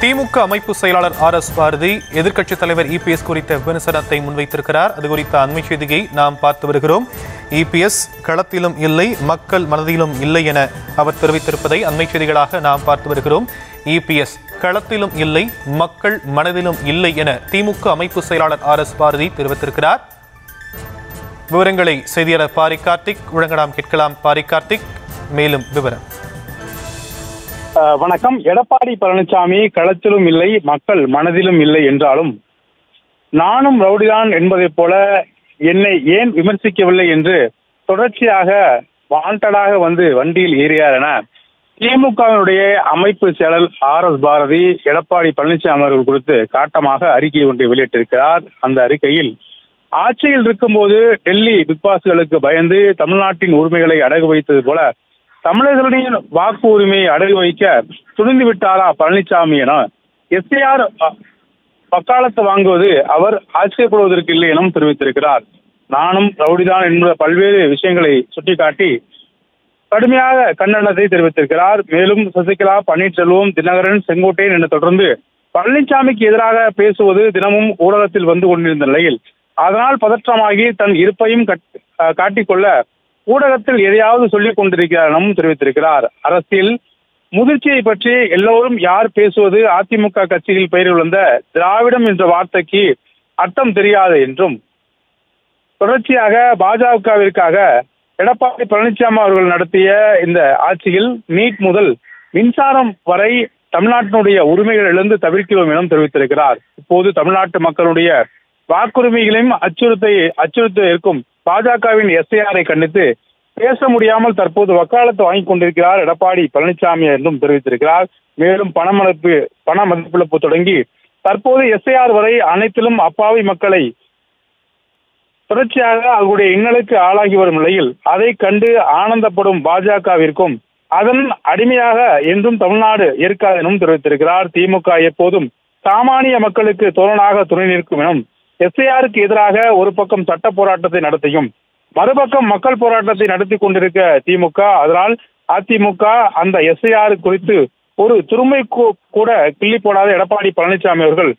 திமுக அமைப்பு செயலாளர் ஆர்.எஸ். பாரதி எதிர்க்கட்சித் தலைவர் இபிஎஸ் குறித்த விமர்சனத்தை முன்வைத்திருக்கிறார். அது குறித்த அண்மை செய்தியை நாம் பார்த்து வருகிறோம். இபிஎஸ் களத்திலும் இல்லை, மக்கள் மனதிலும் இல்லை என அவர் தெரிவித்திருப்பதை அண்மை செய்திகளாக நாம் பார்த்து வருகிறோம். இபிஎஸ் களத்திலும் இல்லை, மக்கள் மனதிலும் இல்லை என திமுக அமைப்பு செயலாளர் ஆர்.எஸ். பாரதி தெரிவித்திருக்கிறார். விவரங்களை செய்தியாளர் பாரி கார்த்திக் வழங்கலாம். கேட்கலாம் பாரி கார்த்திக், மேலும் விவரம். வணக்கம். எடப்பாடி பழனிசாமி களத்திலும் இல்லை, மக்கள் மனதிலும் இல்லை என்றாலும் நானும் ரவுடிதான் என்பதைப் போல என்னை ஏன் விமர்சிக்கவில்லை என்று தொடர்ச்சியாக வாண்டடாக வந்து வண்டியில் ஏறியார் என திமுகவினுடைய அமைப்பு செயலர் ஆர்.எஸ். பாரதி எடப்பாடி பழனிசாமி அவர்கள் குறித்து காட்டமாக அறிக்கை ஒன்றை வெளியிட்டிருக்கிறார். அந்த அறிக்கையில் ஆட்சியில் இருக்கும்போது டெல்லி பிக்பாஸ்களுக்கு பயந்து தமிழ்நாட்டின் உரிமைகளை அடகு வைத்தது போல தமிழர்களின் வாக்கு உரிமையை அடகு வைக்க துணிந்து விட்டாரா பழனிசாமி என எஸ்ஐஆர் வக்காலத்து வாங்குவது அவர் ஆச்சரியப்படுவதற்கு இல்லை எனவும் தெரிவித்திருக்கிறார். நானும் ரவுடிதான் என்ற பல்வேறு விஷயங்களை சுட்டிக்காட்டி கடுமையாக கண்டனத்தை தெரிவித்திருக்கிறார். மேலும் சசிகலா, பன்னீர்செல்வம், தினகரன், செங்கோட்டையன் என தொடர்ந்து பழனிசாமிக்கு எதிராக பேசுவது தினமும் ஊடகத்தில் வந்து கொண்டிருந்த நிலையில் அதனால் பதற்றமாகி தன் இருப்பையும் காட்டிக்கொள்ள ஊடகத்தில் எதையாவது சொல்லிக் கொண்டிருக்கிறார் எனவும் தெரிவித்திருக்கிறார். அரசியல் முதிர்ச்சியை பற்றி எல்லோரும் யார் பேசுவது, அதிமுக கட்சியில் பெயரில் வந்த திராவிடம் என்ற வார்த்தைக்கு அர்த்தம் தெரியாது என்றும் தொடர்ச்சியாக பாஜகவிற்காக எடப்பாடி பழனிசாமி அவர்கள் நடத்திய இந்த ஆட்சியில் நீட் முதல் மின்சாரம் வரை தமிழ்நாட்டினுடைய உரிமைகள் இழந்து தவிர்க்கிறோம் எனவும் தெரிவித்திருக்கிறார். இப்போது தமிழ்நாட்டு மக்களுடைய வாக்குரிமைகளையும் அச்சுறுத்த இருக்கும் பாஜகவின் எஸ்ஐஆரை கண்டித்து பேச முடியாமல் தற்போது வக்காலத்து வாங்கிக் கொண்டிருக்கிறார் எடப்பாடி பழனிசாமி என்றும் தெரிவித்திருக்கிறார். மேலும் பண மதிப்பிழப்பு தொடங்கி தற்போது எஸ்ஐஆர் வரை அனைத்திலும் அப்பாவி மக்களை தொடர்ச்சியாக அவர்களுடைய இன்னலுக்கு ஆளாகி வரும் நிலையில் அதை கண்டு ஆனந்தப்படும் பாஜகவிற்கும் அதன் அடிமையாக என்றும் தமிழ்நாடு ஏற்காது எனவும் தெரிவித்திருக்கிறார். திமுக எப்போதும் சாமானிய மக்களுக்கு தோழனாக துணை நிற்கும் எனும் எஸ்ஐஆருக்கு எதிராக ஒரு பக்கம் சட்ட போராட்டத்தை நடத்தியும் மறுபக்கம் மக்கள் போராட்டத்தை நடத்தி கொண்டிருக்க திமுக, அதனால் அதிமுக அந்த எஸ்ஐஆர் குறித்து ஒரு துருமை கூட கிள்ளி போடாத எடப்பாடி பழனிசாமி அவர்கள்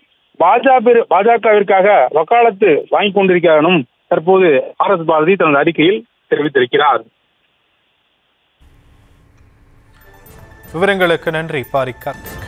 பாஜகவிற்காக வக்காலத்து வாங்கி கொண்டிருக்கிறார் தற்போது ஆர்.எஸ். பாரதி தனது அறிக்கையில் தெரிவித்திருக்கிறார். விவரங்களுக்கு நன்றி பாரி கார்த்திக்.